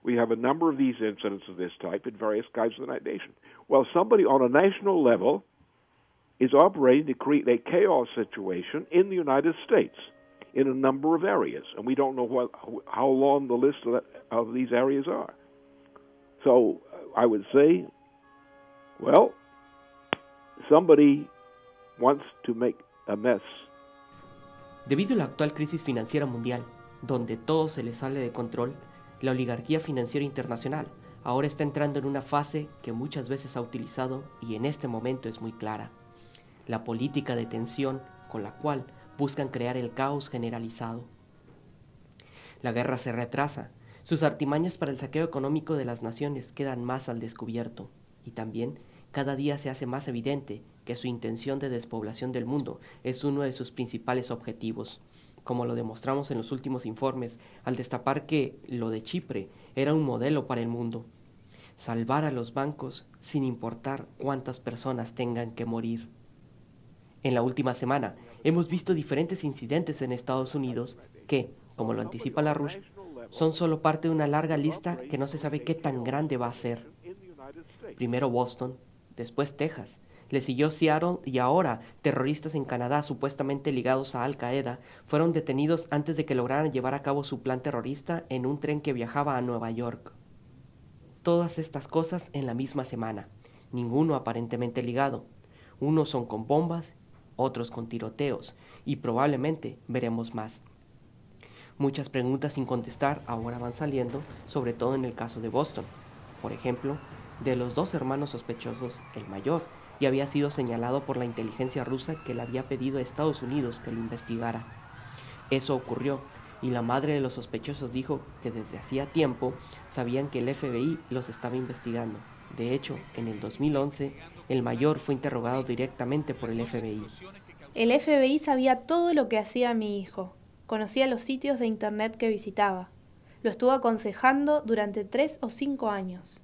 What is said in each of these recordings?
we have a number of these incidents of this type in various kinds of the United Nations. Well, somebody on a national level is operating to create a chaos situation in the United States in a number of areas, and we don't know how long the list of these areas are. So I would say, well, somebody wants to make a mess. Debido a la actual crisis financiera mundial, donde todo se le sale de control, la oligarquía financiera internacional ahora está entrando en una fase que muchas veces ha utilizado y en este momento es muy clara: la política de tensión con la cual buscan crear el caos generalizado. La guerra se retrasa, sus artimañas para el saqueo económico de las naciones quedan más al descubierto, y también cada día se hace más evidente que su intención de despoblación del mundo es uno de sus principales objetivos, como lo demostramos en los últimos informes al destapar que lo de Chipre era un modelo para el mundo: salvar a los bancos sin importar cuántas personas tengan que morir. En la última semana hemos visto diferentes incidentes en Estados Unidos que, como lo anticipa LaRouche, son solo parte de una larga lista que no se sabe qué tan grande va a ser. Primero Boston, después Texas, le siguió Seattle y ahora terroristas en Canadá supuestamente ligados a Al Qaeda fueron detenidos antes de que lograran llevar a cabo su plan terrorista en un tren que viajaba a Nueva York. Todas estas cosas en la misma semana, ninguno aparentemente ligado. Unos son con bombas, otros con tiroteos, y probablemente veremos más. Muchas preguntas sin contestar ahora van saliendo, sobre todo en el caso de Boston. Por ejemplo, de los dos hermanos sospechosos, el mayor ya había sido señalado por la inteligencia rusa que le había pedido a Estados Unidos que lo investigara. Eso ocurrió, y la madre de los sospechosos dijo que desde hacía tiempo sabían que el FBI los estaba investigando. De hecho, en el 2011, el mayor fue interrogado directamente por el FBI. El FBI sabía todo lo que hacía mi hijo. Conocía los sitios de internet que visitaba. Lo estuvo aconsejando durante 3 o 5 años.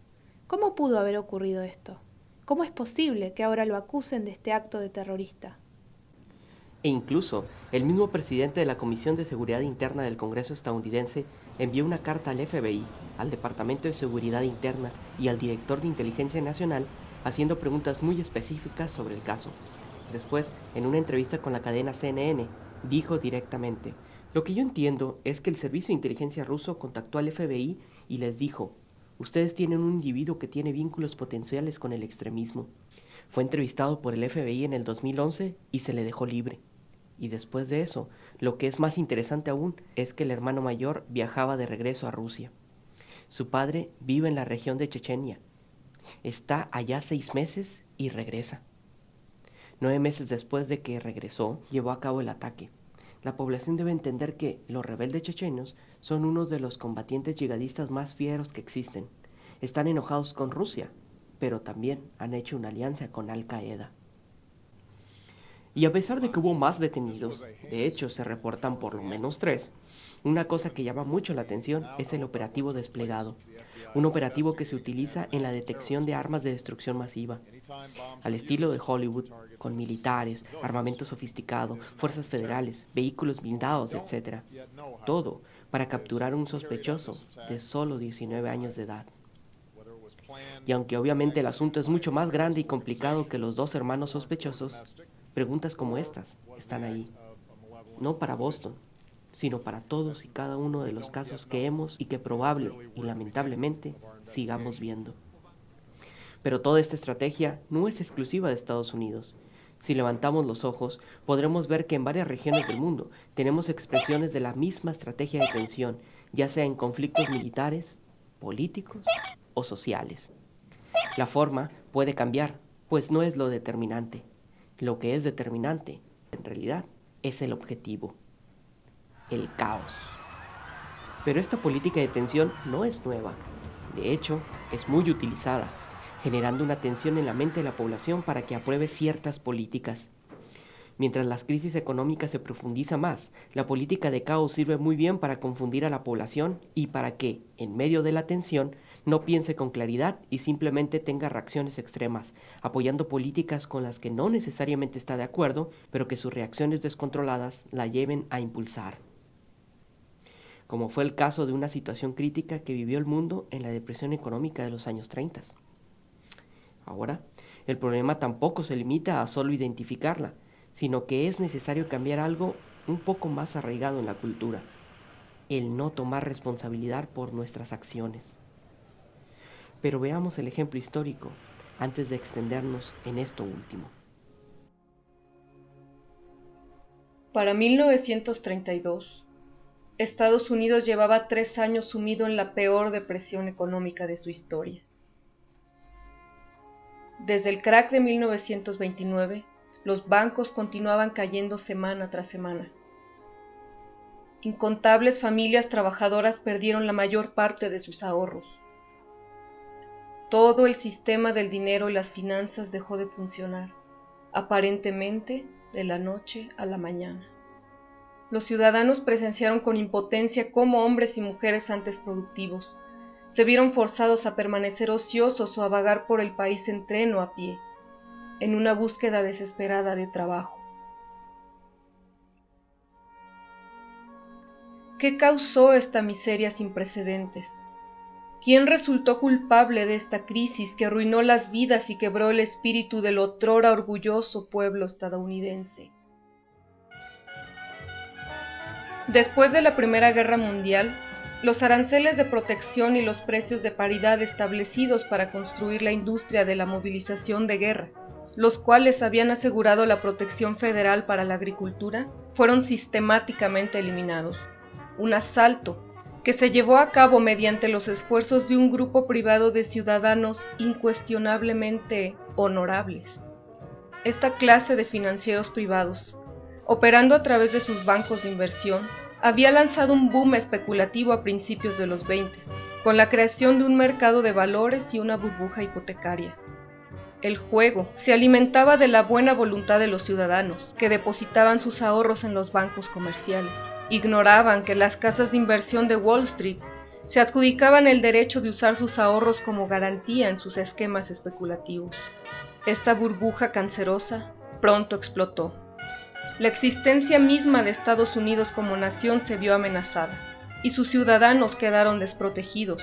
¿Cómo pudo haber ocurrido esto? ¿Cómo es posible que ahora lo acusen de este acto de terrorista? E incluso, el mismo presidente de la Comisión de Seguridad Interna del Congreso estadounidense envió una carta al FBI, al Departamento de Seguridad Interna y al director de Inteligencia Nacional, haciendo preguntas muy específicas sobre el caso. Después, en una entrevista con la cadena CNN, dijo directamente: "Lo que yo entiendo es que el Servicio de Inteligencia ruso contactó al FBI y les dijo: ustedes tienen un individuo que tiene vínculos potenciales con el extremismo. Fue entrevistado por el FBI en el 2011 y se le dejó libre. Y después de eso, lo que es más interesante aún es que el hermano mayor viajaba de regreso a Rusia. Su padre vive en la región de Chechenia. Está allá 6 meses y regresa. 9 meses después de que regresó, llevó a cabo el ataque. La población debe entender que los rebeldes chechenos son unos de los combatientes yihadistas más fieros que existen. Están enojados con Rusia, pero también han hecho una alianza con Al Qaeda". Y a pesar de que hubo más detenidos, de hecho se reportan por lo menos 3, una cosa que llama mucho la atención es el operativo desplegado, un operativo que se utiliza en la detección de armas de destrucción masiva, al estilo de Hollywood, con militares, armamento sofisticado, fuerzas federales, vehículos blindados, etc. Todo para capturar a un sospechoso de solo 19 años de edad. Y aunque obviamente el asunto es mucho más grande y complicado que los 2 hermanos sospechosos, preguntas como estas están ahí, no para Boston, sino para todos y cada uno de los casos que hemos y que probable y lamentablemente sigamos viendo. Pero toda esta estrategia no es exclusiva de Estados Unidos. Si levantamos los ojos, podremos ver que en varias regiones del mundo tenemos expresiones de la misma estrategia de tensión, ya sea en conflictos militares, políticos o sociales. La forma puede cambiar, pues no es lo determinante. Lo que es determinante, en realidad, es el objetivo: el caos. Pero esta política de tensión no es nueva. De hecho, es muy utilizada, generando una tensión en la mente de la población para que apruebe ciertas políticas. Mientras las crisis económicas se profundiza más, la política de caos sirve muy bien para confundir a la población y para que, en medio de la tensión, no piense con claridad y simplemente tenga reacciones extremas, apoyando políticas con las que no necesariamente está de acuerdo, pero que sus reacciones descontroladas la lleven a impulsar. como fue el caso de una situación crítica que vivió el mundo en la depresión económica de los años 30. Ahora, el problema tampoco se limita a solo identificarla, sino que es necesario cambiar algo un poco más arraigado en la cultura: el no tomar responsabilidad por nuestras acciones. Pero veamos el ejemplo histórico antes de extendernos en esto último. Para 1932, Estados Unidos llevaba 3 años sumido en la peor depresión económica de su historia. Desde el crack de 1929, los bancos continuaban cayendo semana tras semana. Incontables familias trabajadoras perdieron la mayor parte de sus ahorros. Todo el sistema del dinero y las finanzas dejó de funcionar, aparentemente de la noche a la mañana. Los ciudadanos presenciaron con impotencia cómo hombres y mujeres antes productivos se vieron forzados a permanecer ociosos o a vagar por el país en tren o a pie, en una búsqueda desesperada de trabajo. ¿Qué causó esta miseria sin precedentes? ¿Quién resultó culpable de esta crisis que arruinó las vidas y quebró el espíritu del otrora orgulloso pueblo estadounidense? Después de la Primera Guerra Mundial, los aranceles de protección y los precios de paridad establecidos para construir la industria de la movilización de guerra, los cuales habían asegurado la protección federal para la agricultura, fueron sistemáticamente eliminados. Un asalto que se llevó a cabo mediante los esfuerzos de un grupo privado de ciudadanos incuestionablemente honorables. Esta clase de financieros privados, operando a través de sus bancos de inversión, había lanzado un boom especulativo a principios de los 20, con la creación de un mercado de valores y una burbuja hipotecaria. El juego se alimentaba de la buena voluntad de los ciudadanos, que depositaban sus ahorros en los bancos comerciales. Ignoraban que las casas de inversión de Wall Street se adjudicaban el derecho de usar sus ahorros como garantía en sus esquemas especulativos. Esta burbuja cancerosa pronto explotó. La existencia misma de Estados Unidos como nación se vio amenazada, y sus ciudadanos quedaron desprotegidos.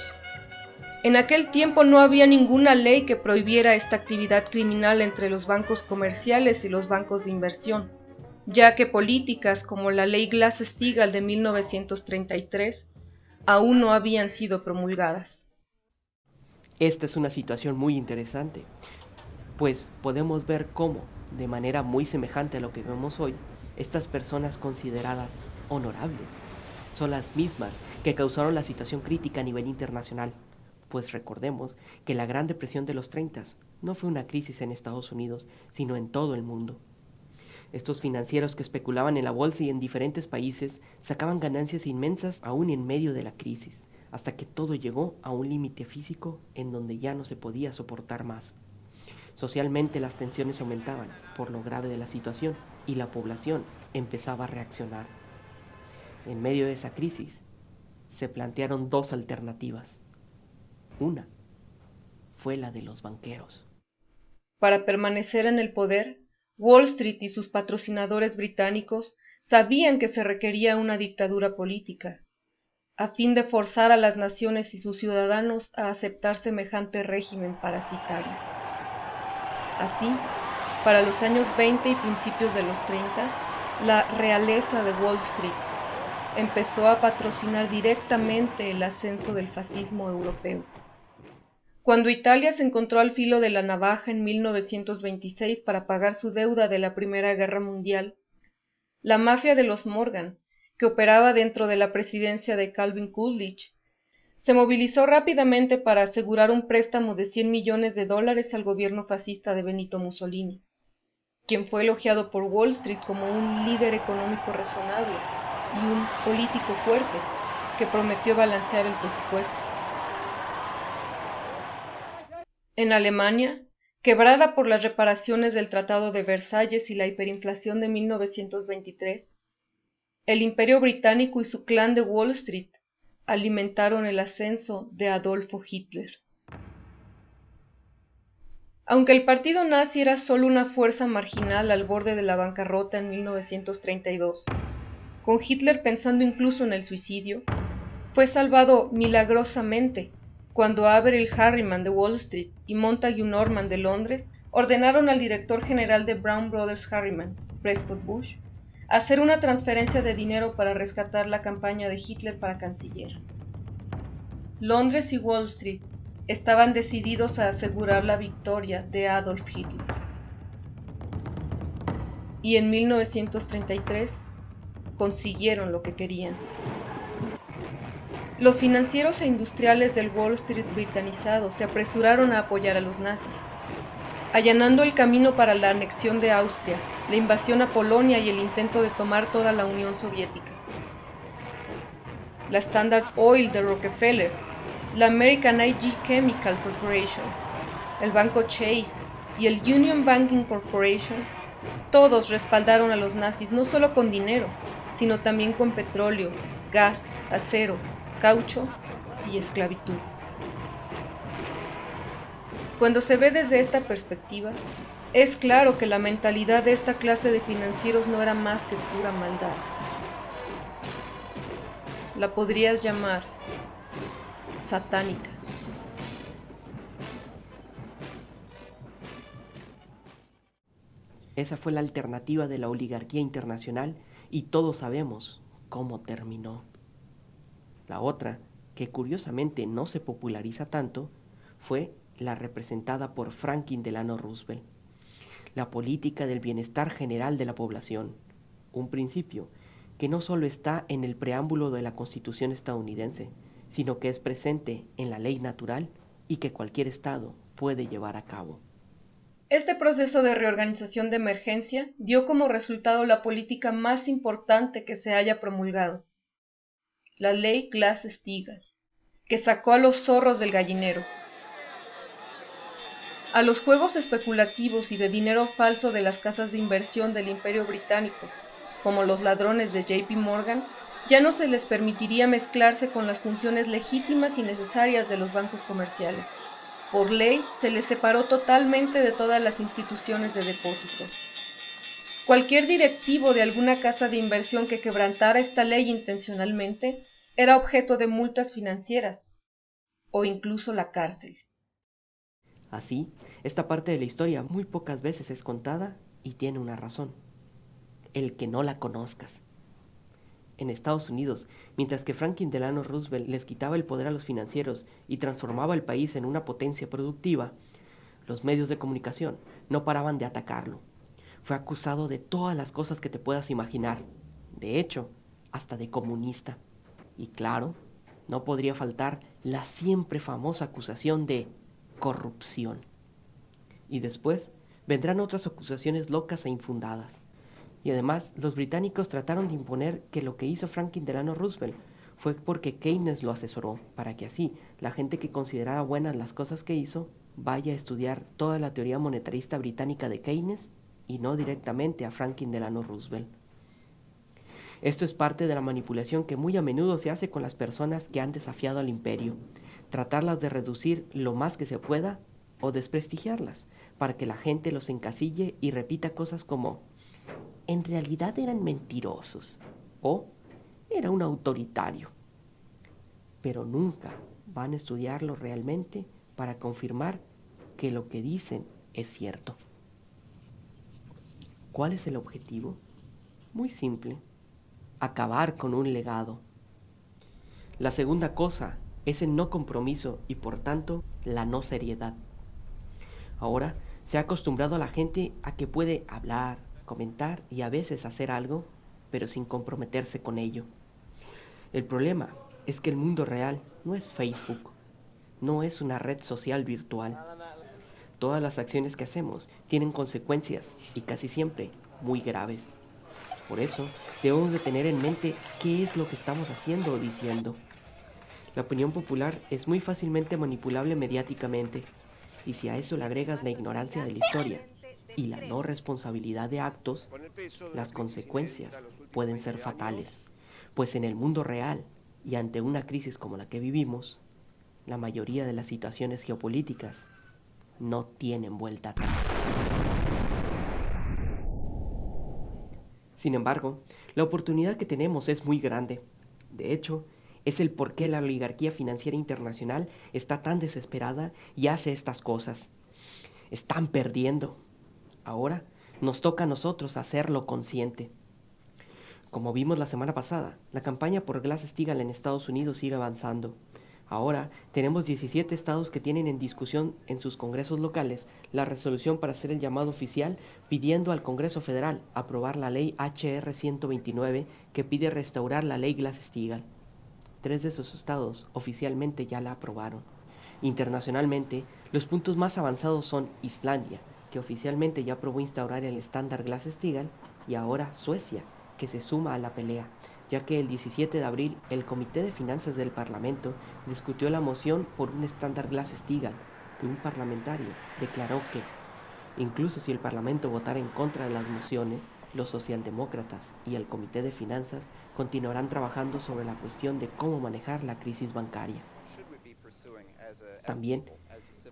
En aquel tiempo no había ninguna ley que prohibiera esta actividad criminal entre los bancos comerciales y los bancos de inversión, ya que políticas como la ley Glass-Steagall de 1933 aún no habían sido promulgadas. Esta es una situación muy interesante, pues podemos ver cómo, de manera muy semejante a lo que vemos hoy, estas personas consideradas honorables son las mismas que causaron la situación crítica a nivel internacional, pues recordemos que la Gran Depresión de los 30 no fue una crisis en Estados Unidos, sino en todo el mundo. Estos financieros que especulaban en la bolsa y en diferentes países sacaban ganancias inmensas aún en medio de la crisis, hasta que todo llegó a un límite físico en donde ya no se podía soportar más. Socialmente las tensiones aumentaban por lo grave de la situación y la población empezaba a reaccionar. En medio de esa crisis se plantearon 2 alternativas. Una fue la de los banqueros. Para permanecer en el poder, Wall Street y sus patrocinadores británicos sabían que se requería una dictadura política, a fin de forzar a las naciones y sus ciudadanos a aceptar semejante régimen parasitario. Así, para los años 20 y principios de los 30, la realeza de Wall Street empezó a patrocinar directamente el ascenso del fascismo europeo. Cuando Italia se encontró al filo de la navaja en 1926 para pagar su deuda de la Primera Guerra Mundial, la mafia de los Morgan, que operaba dentro de la presidencia de Calvin Coolidge, se movilizó rápidamente para asegurar un préstamo de $100 millones al gobierno fascista de Benito Mussolini, quien fue elogiado por Wall Street como un líder económico razonable y un político fuerte que prometió balancear el presupuesto. En Alemania, quebrada por las reparaciones del Tratado de Versalles y la hiperinflación de 1923, el Imperio Británico y su clan de Wall Street alimentaron el ascenso de Adolfo Hitler. Aunque el partido nazi era solo una fuerza marginal al borde de la bancarrota en 1932, con Hitler pensando incluso en el suicidio, fue salvado milagrosamente cuando Averell Harriman de Wall Street y Montague Norman de Londres ordenaron al director general de Brown Brothers Harriman, Prescott Bush, hacer una transferencia de dinero para rescatar la campaña de Hitler para canciller. Londres y Wall Street estaban decididos a asegurar la victoria de Adolf Hitler. Y en 1933 consiguieron lo que querían. Los financieros e industriales del Wall Street britanizado se apresuraron a apoyar a los nazis, allanando el camino para la anexión de Austria, la invasión a Polonia y el intento de tomar toda la Unión Soviética. La Standard Oil de Rockefeller, la American IG Chemical Corporation, el Banco Chase y el Union Banking Corporation, todos respaldaron a los nazis no solo con dinero, sino también con petróleo, gas, acero, caucho y esclavitud. Cuando se ve desde esta perspectiva, es claro que la mentalidad de esta clase de financieros no era más que pura maldad. La podrías llamar satánica. Esa fue la alternativa de la oligarquía internacional y todos sabemos cómo terminó. La otra, que curiosamente no se populariza tanto, fue la representada por Franklin Delano Roosevelt. La política del bienestar general de la población, un principio que no solo está en el preámbulo de la Constitución estadounidense, sino que es presente en la ley natural y que cualquier estado puede llevar a cabo. Este proceso de reorganización de emergencia dio como resultado la política más importante que se haya promulgado, la ley Glass-Steagall, que sacó a los zorros del gallinero. A los juegos especulativos y de dinero falso de las casas de inversión del Imperio Británico, como los ladrones de JP Morgan, ya no se les permitiría mezclarse con las funciones legítimas y necesarias de los bancos comerciales. Por ley, se les separó totalmente de todas las instituciones de depósito. Cualquier directivo de alguna casa de inversión que quebrantara esta ley intencionalmente era objeto de multas financieras o incluso la cárcel. Así, esta parte de la historia muy pocas veces es contada y tiene una razón: el que no la conozcas. En Estados Unidos, mientras que Franklin Delano Roosevelt les quitaba el poder a los financieros y transformaba el país en una potencia productiva, los medios de comunicación no paraban de atacarlo. Fue acusado de todas las cosas que te puedas imaginar, de hecho, hasta de comunista. Y claro, no podría faltar la siempre famosa acusación de corrupción. Y después vendrán otras acusaciones locas e infundadas. Y además, los británicos trataron de imponer que lo que hizo Franklin Delano Roosevelt fue porque Keynes lo asesoró, para que así la gente que consideraba buenas las cosas que hizo vaya a estudiar toda la teoría monetarista británica de Keynes y no directamente a Franklin Delano Roosevelt. Esto es parte de la manipulación que muy a menudo se hace con las personas que han desafiado al imperio, tratarlas de reducir lo más que se pueda o desprestigiarlas, para que la gente los encasille y repita cosas como: en realidad eran mentirosos o era un autoritario. Pero nunca van a estudiarlo realmente para confirmar que lo que dicen es cierto. ¿Cuál es el objetivo? Muy simple: acabar con un legado. La segunda cosa es el no compromiso y por tanto la no seriedad. Ahora se ha acostumbrado a la gente a que puede hablar, comentar y a veces hacer algo, pero sin comprometerse con ello. El problema es que el mundo real no es Facebook, no es una red social virtual. Todas las acciones que hacemos tienen consecuencias y casi siempre muy graves. Por eso debemos de tener en mente qué es lo que estamos haciendo o diciendo. La opinión popular es muy fácilmente manipulable mediáticamente, y si a eso le agregas la ignorancia de la historia y la no responsabilidad de actos, las consecuencias pueden ser fatales, pues en el mundo real y ante una crisis como la que vivimos, la mayoría de las situaciones geopolíticas no tienen vuelta atrás. Sin embargo, la oportunidad que tenemos es muy grande. De hecho, es el por qué la oligarquía financiera internacional está tan desesperada y hace estas cosas. Están perdiendo. Ahora nos toca a nosotros hacerlo consciente. Como vimos la semana pasada, la campaña por Glass-Steagall en Estados Unidos sigue avanzando. Ahora tenemos 17 estados que tienen en discusión en sus congresos locales la resolución para hacer el llamado oficial pidiendo al Congreso Federal aprobar la ley HR 129 que pide restaurar la ley Glass-Steagall. 3 de esos estados oficialmente ya la aprobaron. Internacionalmente, los puntos más avanzados son Islandia, que oficialmente ya aprobó instaurar el estándar Glass-Steagall, y ahora Suecia, que se suma a la pelea, ya que el 17 de abril el Comité de Finanzas del Parlamento discutió la moción por un estándar Glass-Steagall y un parlamentario declaró que, incluso si el Parlamento votara en contra de las mociones, los socialdemócratas y el Comité de Finanzas continuarán trabajando sobre la cuestión de cómo manejar la crisis bancaria. También,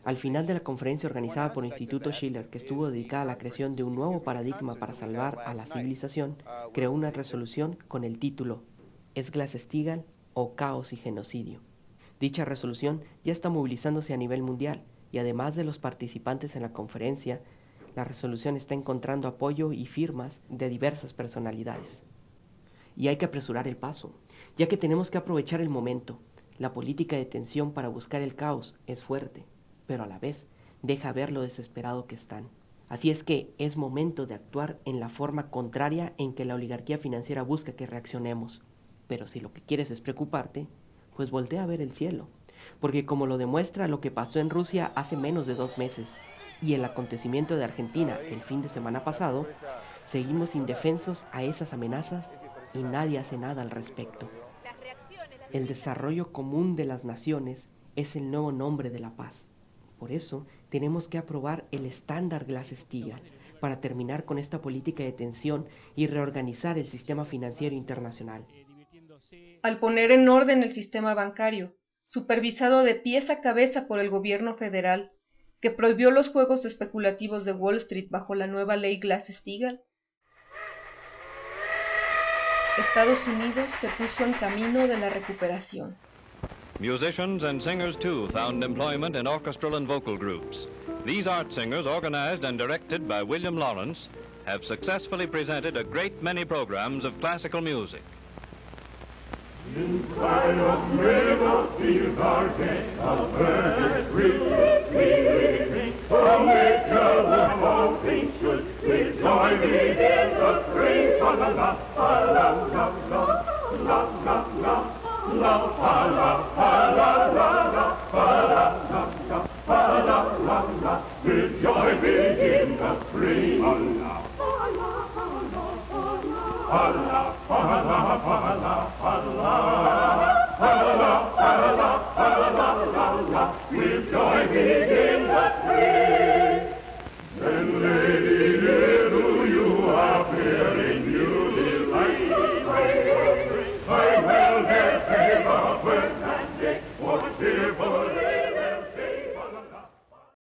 al final de la conferencia organizada por el Instituto Schiller, que estuvo dedicada a la creación de un nuevo paradigma para salvar a la civilización, creó una resolución con el título ¿Es Glass-Steagall o caos y genocidio? Dicha resolución ya está movilizándose a nivel mundial y además de los participantes en la conferencia, la resolución está encontrando apoyo y firmas de diversas personalidades. Y hay que apresurar el paso, ya que tenemos que aprovechar el momento. La política de tensión para buscar el caos es fuerte, pero a la vez deja ver lo desesperado que están. Así es que es momento de actuar en la forma contraria en que la oligarquía financiera busca que reaccionemos. Pero si lo que quieres es preocuparte, pues voltea a ver el cielo. Porque como lo demuestra lo que pasó en Rusia hace menos de 2 meses y el acontecimiento de Argentina el fin de semana pasado, seguimos indefensos a esas amenazas y nadie hace nada al respecto. El desarrollo común de las naciones es el nuevo nombre de la paz. Por eso, tenemos que aprobar el estándar Glass-Steagall para terminar con esta política de tensión y reorganizar el sistema financiero internacional. Al poner en orden el sistema bancario, supervisado de pies a cabeza por el gobierno federal, que prohibió los juegos especulativos de Wall Street bajo la nueva ley Glass-Steagall, Estados Unidos se puso en camino de la recuperación. Musicians and singers, too, found employment in orchestral and vocal groups. These art singers, organized and directed by William Lawrence, have successfully presented a great many programs of classical music. Inside of river fields are gay, a bird sweet, from the girl of all things should we join in the spring. La la la la la la la la la. La la la la la la la la la la. With joy begin the spring. La la la la la. With joy begin the spring. Then